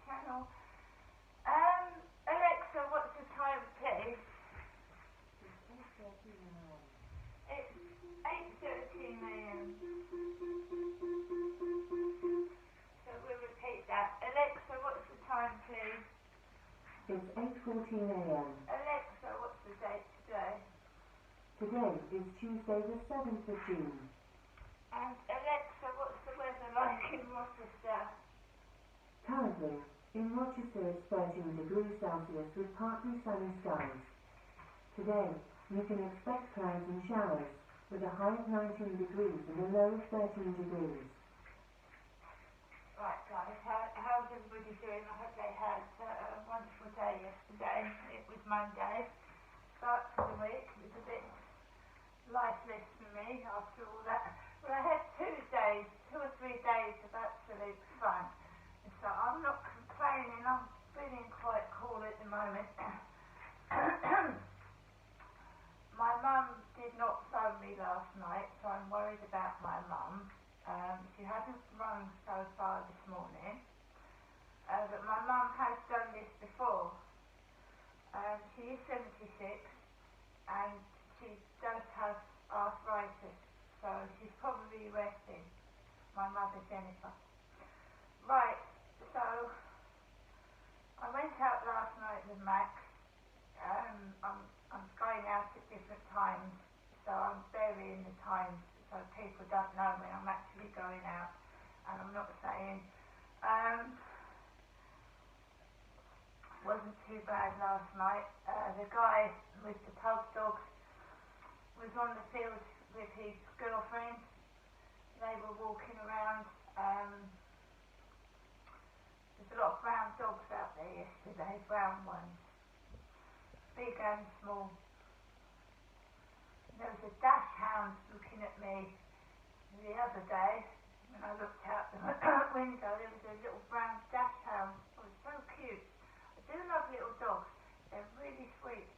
channel. Alexa, what's the time, please? It's 8:13 a.m. So we'll repeat that. Alexa, what's the time, please? It's 8:14 a.m. Alexa, what's the date today? Today is Tuesday the 7th of June. And Alexa, what's the weather like in Rochester? Currently, in Rochester it's 13 degrees Celsius with partly sunny skies. Today, you can expect clouds and showers, with a high of 19 degrees and a low of 13 degrees. Right, guys, how's everybody doing? I hope they had a wonderful day yesterday. It was Monday. Start to the week. It was a bit lifeless for me after all that. Well, I had 2 or 3 days of absolute fun. And so I'm not complaining. I'm feeling quite cool at the moment. My mum did not phone me last night, so I'm worried about my mum. She hasn't rung so far this morning, but my mum has done this before. She is 76 and she does have arthritis, so she's probably resting. My mother Jennifer. Right, so I went out last night with Max. I'm going out at different times, so I'm varying the times so people don't know when I'm actually going out, and I'm not saying. Wasn't too bad last night. The guy with the pug dogs was on the field with his girlfriend. They were walking around. There's a lot of brown dogs out there yesterday, brown ones, big and small. There was a dash hound looking at me the other day. When I looked out the window, there was a little brown dash hound. It was so cute. I do love little dogs. They're really sweet.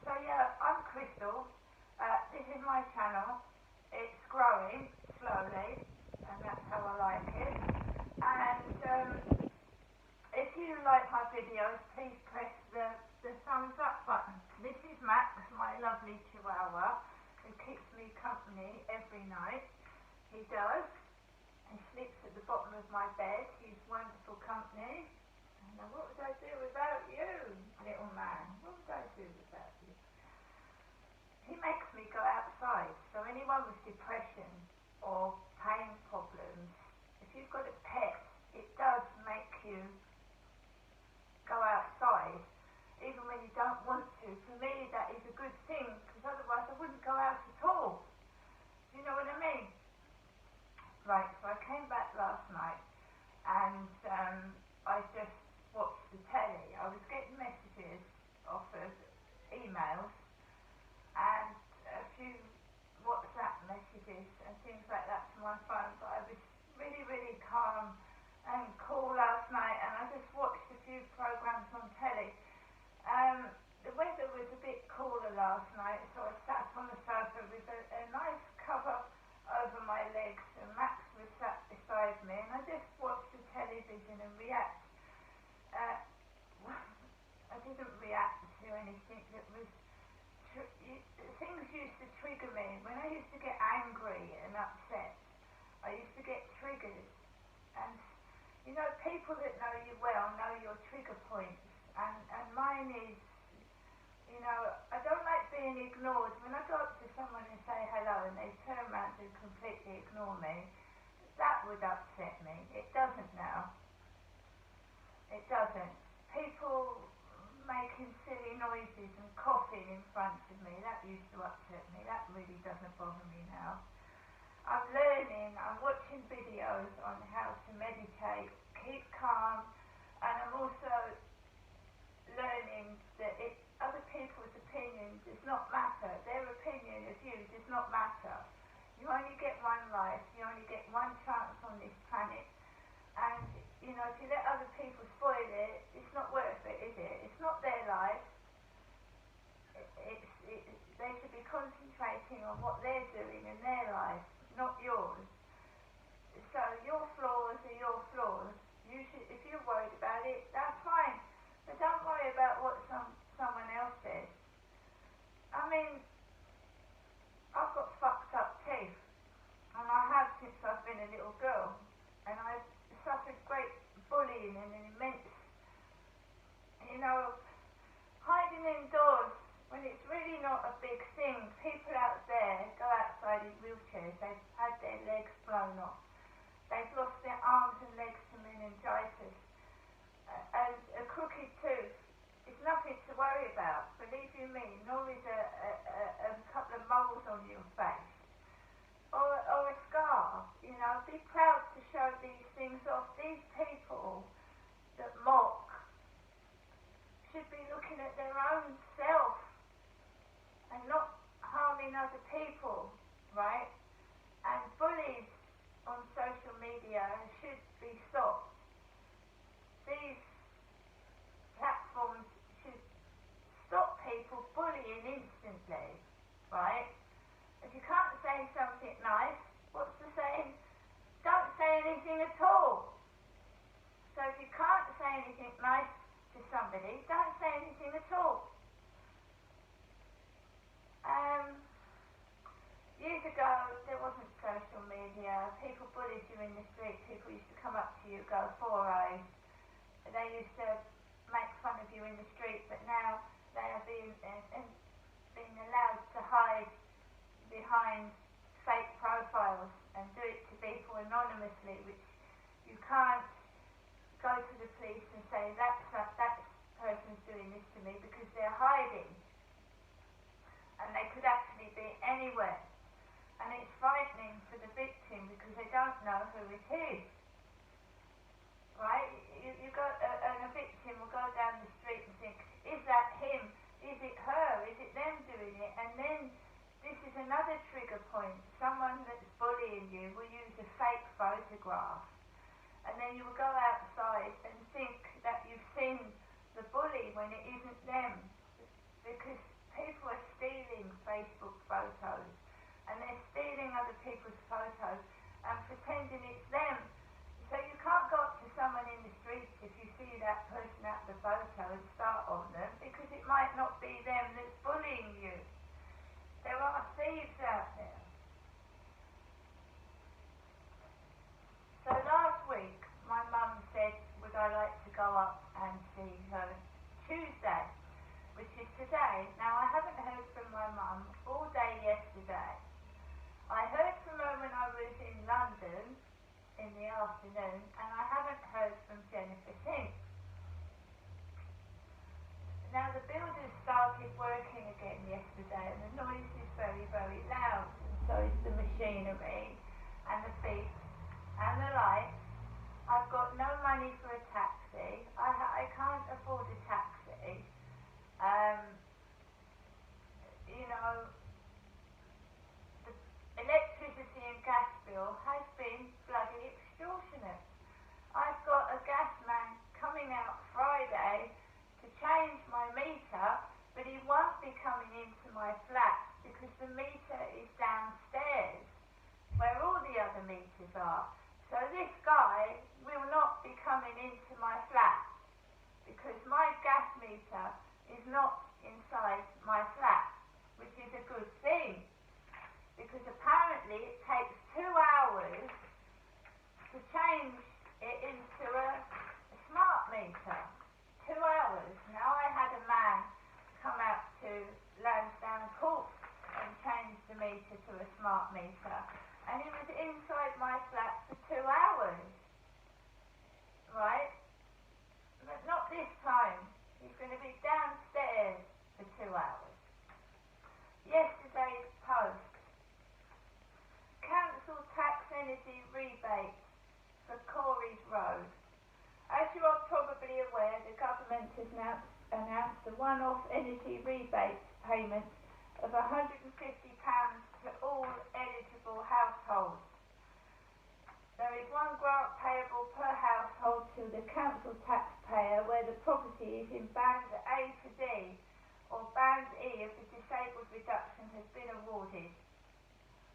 So yeah, I'm Crystal. This is my channel. It's growing slowly, and that's how I like it. And if you like my videos, please press the thumbs up button. This is Max, my lovely Chihuahua, who keeps me company every night. He does. He sleeps at the bottom of my bed. He's wonderful company. Now, what would I do without you, little man? What would I do without you? He makes me go outside. So anyone with depression or pain problems, if you've got a pet, it does make you go outside, even when you don't want to. For me, that is a good thing, because otherwise I wouldn't go out at all. Do you know what I mean? Right, so I came back last night, and I just watched the telly. I was getting messages off of emails, and a few WhatsApp messages and things like that to my phone, but I was really, really calm and cool last night, and I just watched a few programs on telly. The weather was a bit cooler last night, so I sat on the sofa with a nice cover over my legs, and Max was sat beside me, and I just watched the television and react. I didn't react to anything that was things used to trigger me. When I used to get angry and upset, I used to get triggered. And you know, people that know you well know your trigger points. And mine is, you know, I don't like being ignored. When I go up to someone and say hello and they turn around and completely ignore me, that would upset me. It doesn't now. It doesn't. People making silly noises and coughing in front of me, that used to upset me. That really doesn't bother me now. I'm learning, I'm watching videos on how to meditate, keep calm, and I'm also learning that other people's opinion does not matter. Their opinion of you does not matter. You only get one life, you only get one chance on this planet, and you know, if you let other people spoil it, it's not worth it, is it? It's not their life. They should be concentrating on what they're doing in their life, not yours. So your flaws are your flaws. You should, if you're worried about it, pneumonia. They've had their legs blown off. They've lost their arms and legs to meningitis. And a crooked tooth is nothing to worry about, believe you me, nor is a couple of moles on your face. Or a scar, you know. Be proud to show these things off. These people that mock should be looking at their own self and not harming other people, right? And bullies on social media should be stopped. These platforms should stop people bullying instantly, right? If you can't say something nice, what's the saying? Don't say anything at all. So if you can't say anything nice to somebody, don't say anything at all. Years ago, there wasn't social media. People bullied you in the street. People used to come up to you, go four eyes. They used to make fun of you in the street, but now they are being allowed to hide behind fake profiles and do it to people anonymously, which you can't go to the police and say that person's doing this to me, because they're hiding, and they could actually be anywhere. And it's frightening for the victim because they don't know who it is, right? You go, and a victim will go down the street and think, is that him? Is it her? Is it them doing it? And then this is another trigger point. Someone that's bullying you will use a fake photograph, and then you will go outside and think that you've seen the bully when it isn't them, because people are stealing Facebook photos. And they're stealing other people's photos and pretending it's them. So you can't go up to someone in the street if you see that person at the photo and start on them, because it might not be them that's bullying you. There are thieves out there. So last week, my mum said, would I like to go up and see her Tuesday, which is today. Now, I haven't heard from my mum all day yesterday. I heard from her when I was in London in the afternoon, and I haven't heard from Jennifer since. Now, the builders started working again yesterday, and the noise is very, very loud, and so is the machinery, and the feet, and the lights. I've got no money for a taxi. I can't afford a taxi. You know, electricity and gas bill has been bloody extortionate. I've got a gas man coming out Friday to change my meter, but he won't be coming into my flat because the meter is downstairs where all the other meters are. So this guy will not be coming into my flat because my gas meter is not inside my flat, which is a good thing. Because apparently it takes 2 hours to change it into a smart meter. 2 hours. Now, I had a man come out to Lansdowne Court and change the meter to a smart meter, and he was inside my flat for 2 hours. Right? But not this time. He's going to be downstairs for 2 hours. Yesterday's post. Council tax energy rebate for Corey's Road. As you are probably aware, the government has now announced a one-off energy rebate payment of £150 to all eligible households. There is one grant payable per household to the council taxpayer where the property is in Band A to D or Band E if the disabled reduction has been awarded,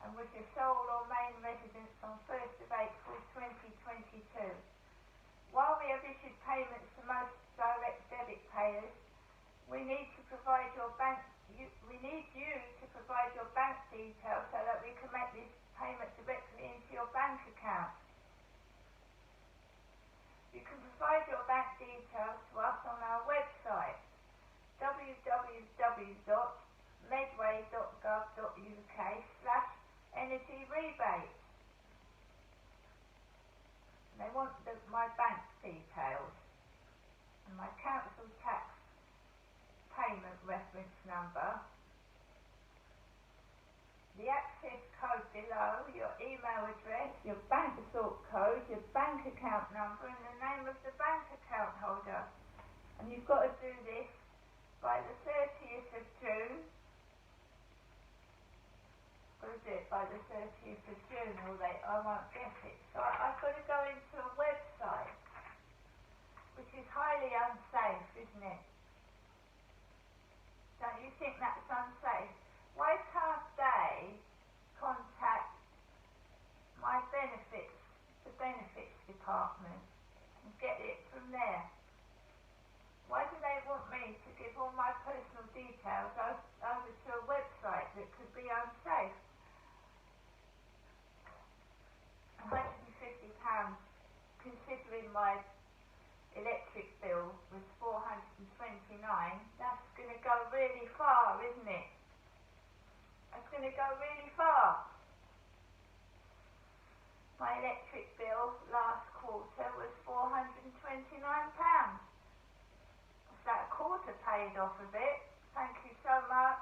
and was your sole or main residence on 1st of April 2022. While we have issued payments to most direct debit payers, we need you to provide your bank details so that we can make this payment directly into your bank account. You can provide your bank details to us on our website, www.medway.gov.uk/energy money rebate. They want my bank details and my council tax payment reference number, the access code below, your email address, your bank sort code, your bank account number and the name of the bank account holder. And you've got to do this by the 30th of June. Got to do it by the 30th of June or I won't get it. So I've got to go into a website, which is highly unsafe, isn't it? Don't you think that's unsafe? Why can't they contact my benefits, the benefits department, and get it from there? Why do they want me to give all my personal details over to a website that could be unsafe? £150, considering my electric bill was £429, that's going to go really far, isn't it? That's going to go really far. My electric bill last quarter was £429. Is that a quarter paid off of it? Thank you so much.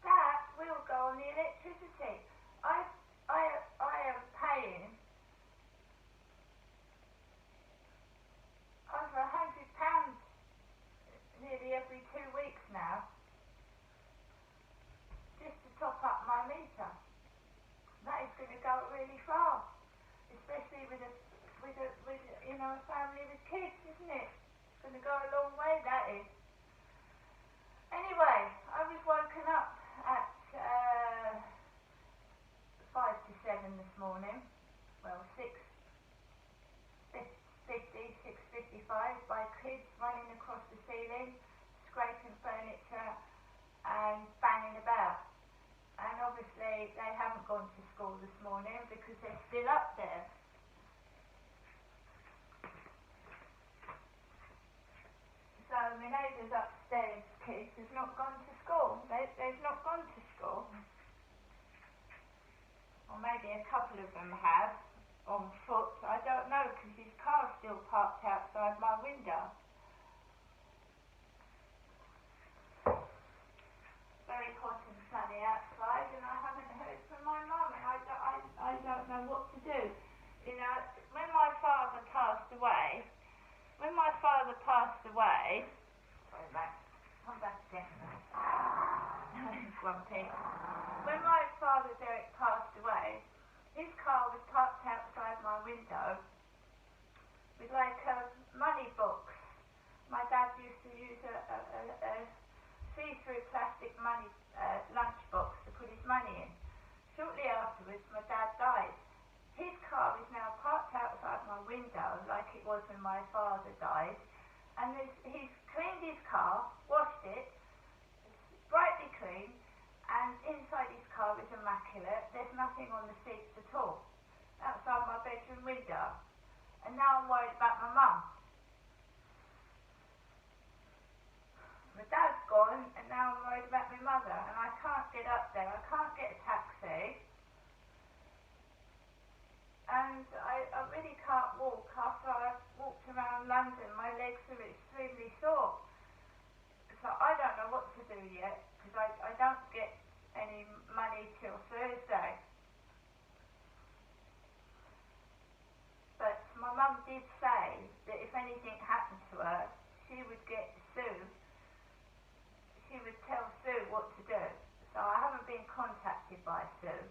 That will go on the electricity. I am paying over £100 nearly every 2 weeks now, just to top up my meter. That is going to go really far, especially with a family with kids, isn't it? It's going to go a long way, that is. Anyway, I was woken up at 5 to 7 this morning. Well, 6:55 by kids running across the ceiling, scraping furniture and banging about. And obviously they haven't gone to school this morning because they're still up there. So my neighbours upstairs kids have not gone to school. They've not gone to school. Or maybe a couple of them have, on foot. I don't know, because his car's still parked outside my window. Very hot and sunny outside, and I haven't heard from my mum, and I don't know what to do. You know, when my father passed away, sorry Max, come back again. Grumpy. When my father Derek passed away, his car was parked outside my window with like a money box. My dad used to use a see-through plastic money lunch box to put his money in. Shortly afterwards, my dad died. His car is now parked outside my window like it was when my father died, and he's cleaned his car, washed it, it's brightly clean, and inside his car is immaculate. There's nothing on the seats at all outside my bedroom window, and now I'm worried about my mum. My dad's gone, and now I'm worried about my mother, and I can't get up there. I can't get a taxi, and I really can't walk. After I've walked around London, my legs are extremely sore. So I don't know what to do yet, because I don't get any money till Thursday. But my mum did say that if anything happened to her, she would get Sue. She would tell Sue what to do. So I haven't been contacted by Sue.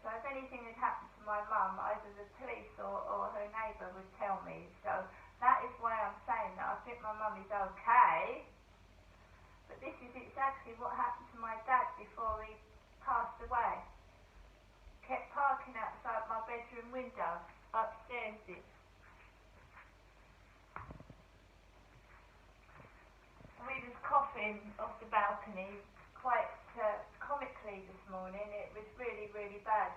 So if anything had happened to my mum, either the police or her neighbour would tell me. So that is why I'm saying that I think my mum is okay. But this is exactly what happened to my dad before he passed away. Kept parking outside my bedroom window, upstairs. We was coughing off the balcony quite comically this morning. It was really, really bad.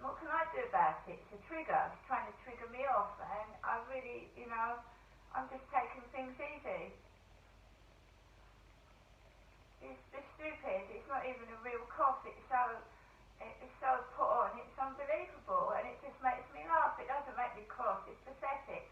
What can I do about it? It's a trigger. It's trying to trigger me off, and I really, I'm just taking things easy. It's stupid. It's not even a real cough. It's so put on. It's unbelievable, and it just makes me laugh. It doesn't make me cross. It's pathetic.